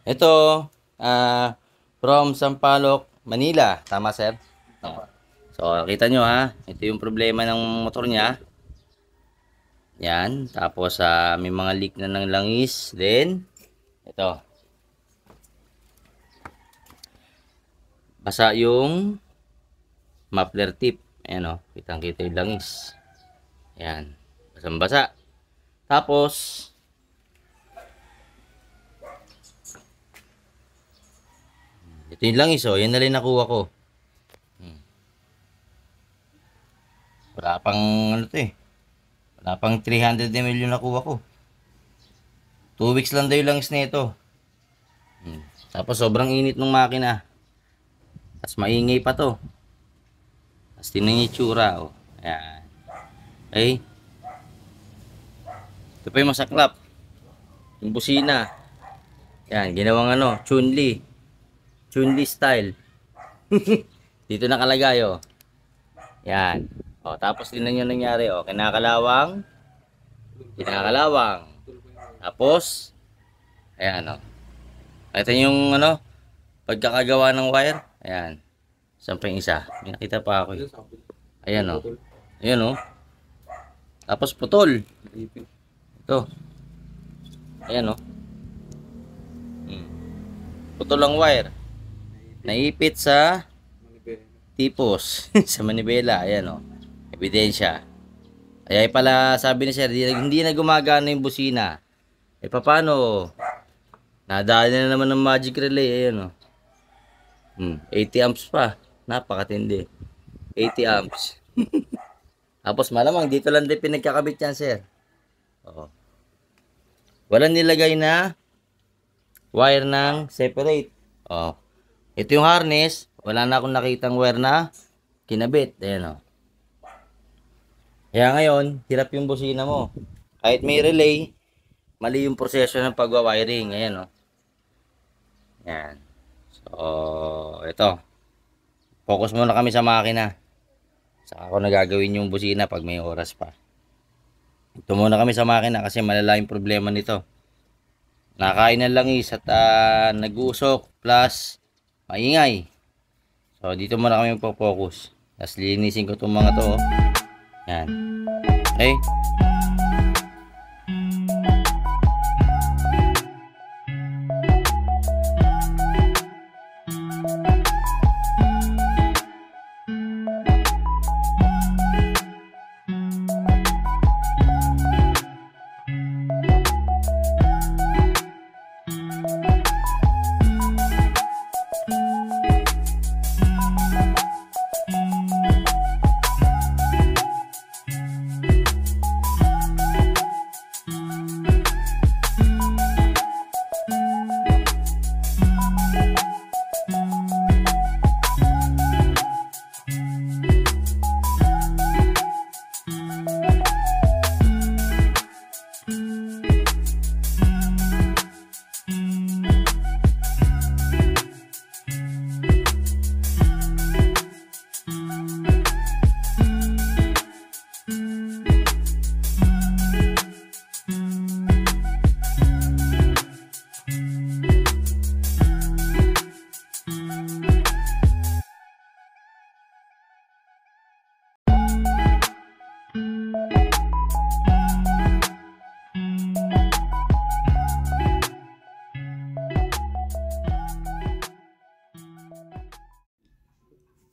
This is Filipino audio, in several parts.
Ito, from Sampaloc, Manila. Tama, sir? Tama. So, kita nyo ha. Ito yung problema ng motor niya. Yan. Tapos, may mga leak na ng langis. Then, ito. Basa yung muffler tip. Ayan o. Kitang-kita yung langis. Ayan. Basang-basa. Tapos, ito yung langis o. Yan na rin nakuha ko. Wala pang ano to eh. Wala pang 300 ml yung nakuha ko. 2 weeks lang daw yung langis na ito. Tapos sobrang init ng makina. Tapos maingay pa to. Tapos tinan yung itsura oh. Ayan. Okay. Ito pa yung masaklap. Yung busina. Yan. Ginawang ano. Chun-Li. Chun-Li style. Dito nakalagay oh. Yan. O, tapos din yung nangyari, o, kinakalawang. Tapos, ayan, o. Ito yung, ano, pagkakagawa ng wire. Ayan. Saan pa yung isa? May nakita pa ako, eh. Ayan, o. Ayan, o. Tapos, putol. Ito. Ayan, o. Putol ang wire. Naipit sa tipos. Sa manibela. Ayan, o. Ebidensya. Ay pala sabi ni sir, hindi na gumagana yung busina. Eh paano? Nadali na naman ng magic relay. Ayan o. 80 amps pa. Napakatindi. 80 amps. Tapos malamang dito lang din pinagkakabit yan sir. Oo. Walang nilagay na wire ng separate. Oh. Ito yung harness. Wala na akong nakitang wire na kinabit. Ayan o. Kaya ngayon, hirap yung busina mo. Kahit may relay, mali yung proseso ng pagwa-wiring. Ayan, o. Ayan. So, ito. Focus muna kami sa makina. Saka ako nagagawin yung busina pag may oras pa. Ito muna kami sa makina kasi malala yung problema nito. Nakain ng langis at nag-uusok plus maingay. So, dito muna kami po-focus. Tapos linisin ko itong mga to. Oh. Yan. Okay.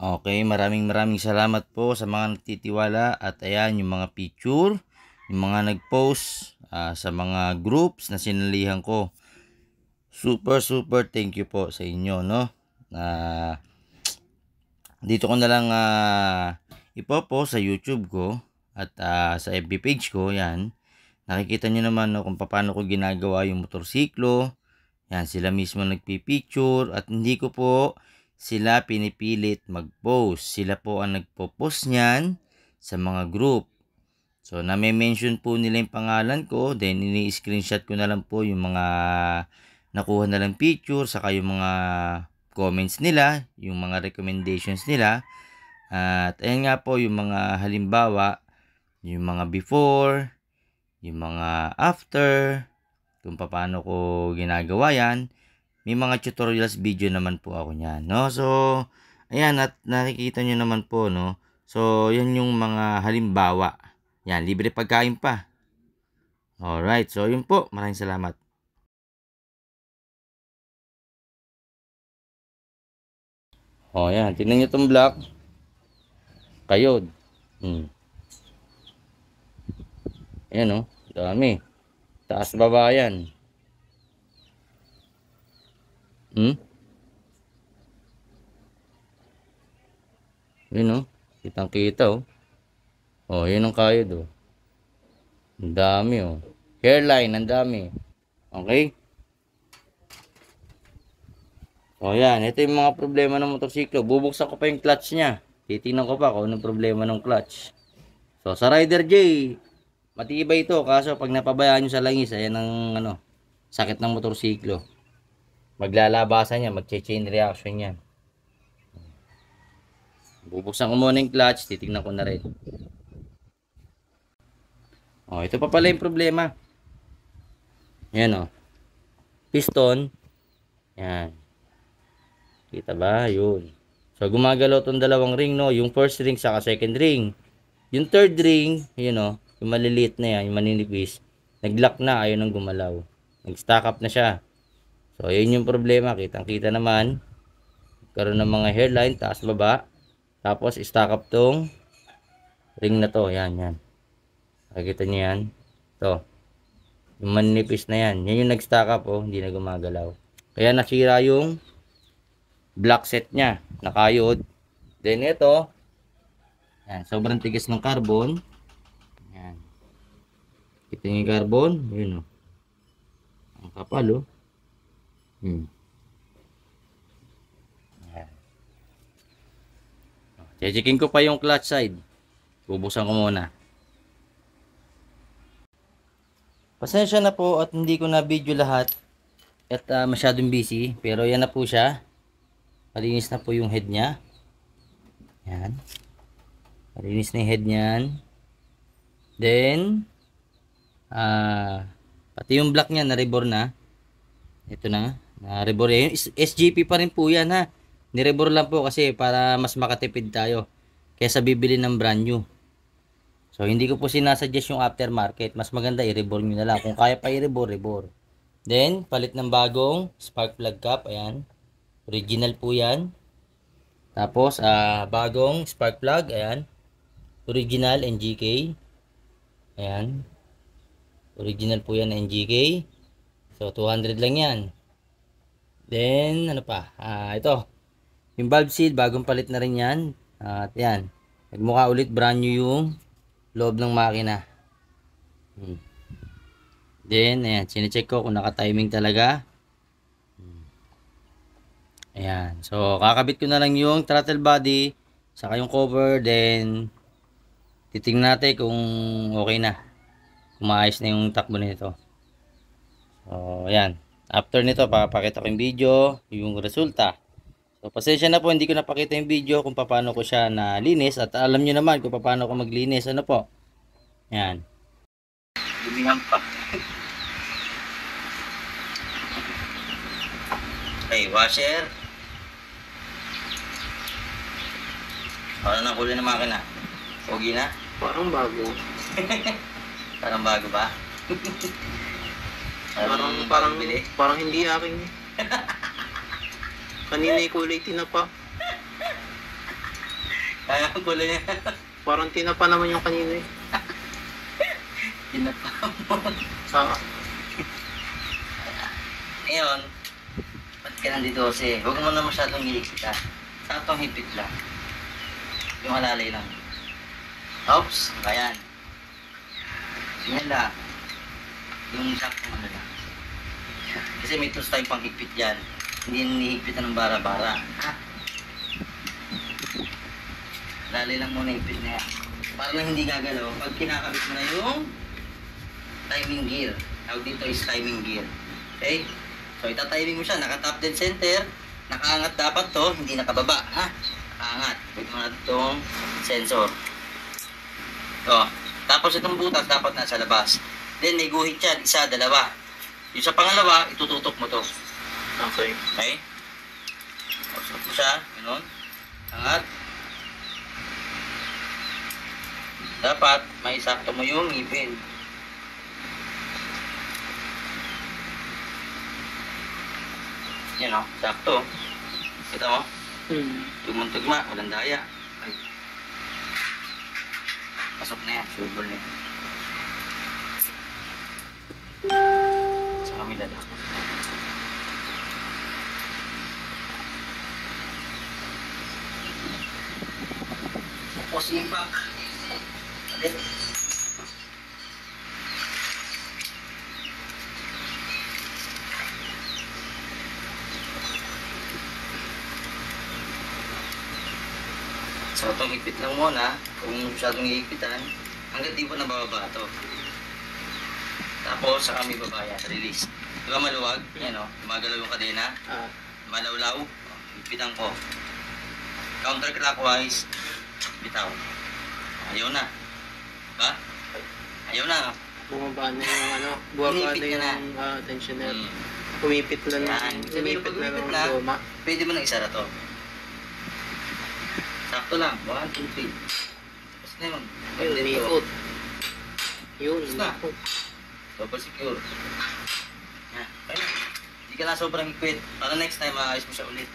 Okay, maraming salamat po sa mga nagtitiwala at ayan yung mga picture, yung mga nag-post sa mga groups na sinalihan ko. Super thank you po sa inyo, no? Dito ko na lang ipopost sa YouTube ko at sa FB page ko, yan. Nakikita nyo naman no, kung paano ko ginagawa yung motorsiklo. Yan, sila mismo nagpipicture at hindi ko po sila pinipilit mag-post. Sila po ang nagpo-post niyan sa mga group. So, name-mention po nila yung pangalan ko. Then, ini-screenshot ko na lang po yung mga nakuha na lang picture. Saka yung mga comments nila. Yung mga recommendations nila. At ayan nga po yung mga halimbawa. Yung mga before. Yung mga after. Kung paano ko ginagawa yan. may mga tutorials video naman po ako niyan, no? So, ayan, at nakikita nyo naman po, no? So, yan yung mga halimbawa. Yan, libre pagkain pa. Alright, so yun po. Maraming salamat. O, yan. Tingnan nyo itong block. Kayod. Ayan, no? Dami. Taas baba yan. Yun, no? Kitang kita, oh. Oh, yun ang kayod, oh. Ang dami, oh. Hairline, ang dami. Okay? O yan, ito yung mga problema ng motorsiklo. Bubuksan ko pa yung clutch niya. Titingnan ko pa kung anong problema ng clutch. So, sa Rider J, matibay ito. Kaso, pag napabayaan nyo sa langis, ayan ang sakit ng motorsiklo. Maglalabasan yan, magche-chain reaction yan. Bubuksan ko muna yung clutch, titingnan ko na rin. O, ito pa pala yung problema. Yan, o. Piston. Yan. Kita ba? Yun. So, gumagalaw itong dalawang ring, no? Yung first ring saka second ring. Yung third ring, yun, no? Yung maliliit na yan, yung maninipis. Nag-lock na, ayaw nang gumalaw. Nag-stack up na siya. So, yun yung problema. Kitang-kita naman. Karoon ng mga hairline, taas baba. Tapos, stack up tong ring na to. Yan, yan. Nakikita nyo yan. Ito. Yung maninipis na yan. Yan yung nag-stack up, oh. Hindi na gumagalaw. Kaya nasira yung block set niya. Nakayod. Then, ito. Yan. Sobrang tigas ng carbon. Yan. Kita nyo yung carbon. Yun, oh. Ang kapal, oh. Yan. Checkin ko pa yung clutch side. Bubuksan ko muna. Pasensya na po at hindi ko na video lahat. At masyadong busy. Pero yan na po siya. Malinis na po yung head niya. Yan. Malinis na yung head niyan. Then, pati yung block niya na-rebore na. Ito na. Na-rebore. Yung SGP pa rin po yan, ha. Nirebore lang po kasi para mas makatipid tayo kaysa bibili ng brand new. So, hindi ko po sinasuggest yung aftermarket. Mas maganda i-rebore nyo na lang. Kung kaya pa i-rebore, rebore. Then, palit ng bagong spark plug cap. Ayan. Original po yan. Tapos, bagong spark plug. Ayan. Original NGK. Ayan. Original po yan NGK. So, 200 lang yan. Then, ano pa? Ito. Yung valve seal, bagong palit na rin yan. At yan. Nagmukha ulit brand new yung loob ng makina. Then, ayan. Sinecheck ko kung naka-timing talaga. Ayan. So, kakabit ko na lang yung throttle body. Saka yung cover. Then, titingnan natin kung okay na. Kung maayos na yung takbo nito. So, ayan. After nito, papakita ko yung video. Yung resulta. So, pasensya na po, hindi ko napakita yung video kung paano ko siya nalinis. At alam nyo naman kung paano ko maglinis. Ano po? Yan. Lumihan pa. Okay, washer. Ano na kulay ng makina? Pogi na? Parang bago. Parang bago ba? Parang hindi akin. Kanina yung kulay tinapa. Kaya ang kulay niya. Parang tinapa naman yung kanina eh. Tinapa mo. Saka. Ngayon, ba't ka nandito kasi? Huwag mo na masyadong hihigpit, ha? Sakitong higpit lang. Yung halalay lang. Oops, ayan. Yan lang. Yung saktong ano lang. Kasi may tos tayong panghigpit yan. Hindi nihigpitan ng bara-bara. Ha? Halalay lang muna yung higpit na yan. Para lang hindi gagalaw. Pag kinakabit mo na yung timing gear. Tawag dito is timing gear. Okay? So, itatiming mo siya. Naka-top dead center. Nakaangat dapat to. Hindi nakababa. Ha? Nakaangat. Pwede mo natin itong sensor. O. Tapos itong butas dapat nasa labas. Then, may guhit yan. Isa, dalawa. Yung sa pangalawa, itututok mo to. Okay. Okay? Usap mo siya. Ganun. Angat. Dapat, may sakto mo yung ngipin. Yan o, sakto. Kita mo? Tugmang-tugma, walang daya. Ay. Pasok na yan, sure na yan. Sa kami lalak. Tapos impact. Alit. So, itong ipit lang muna. Kung masyadong iipitan, hanggang di po nabababa ito. Tapos, saka may babaya. Release. Diba maluwag? Yan o. Gumagalaw yung kadena. Malawlaw. Ipitan ko. Counterclockwise. Bitaw. Ayaw na. Diba? Ayaw na. Bumaba na yung ano, buwaba na Umipit na. yung tensioner. Umipit na lang. Yan. Sabihin, pag umipit na, pwede mo nang isara to. Sakto lang. 1, 2, 3. Tapos na yun. Ayun, umikot. Yun, Tapos na. umikot. Double secure. Yan. Ayun. Hindi ka na sobrang higpit. Para next time, maayos mo siya ulit.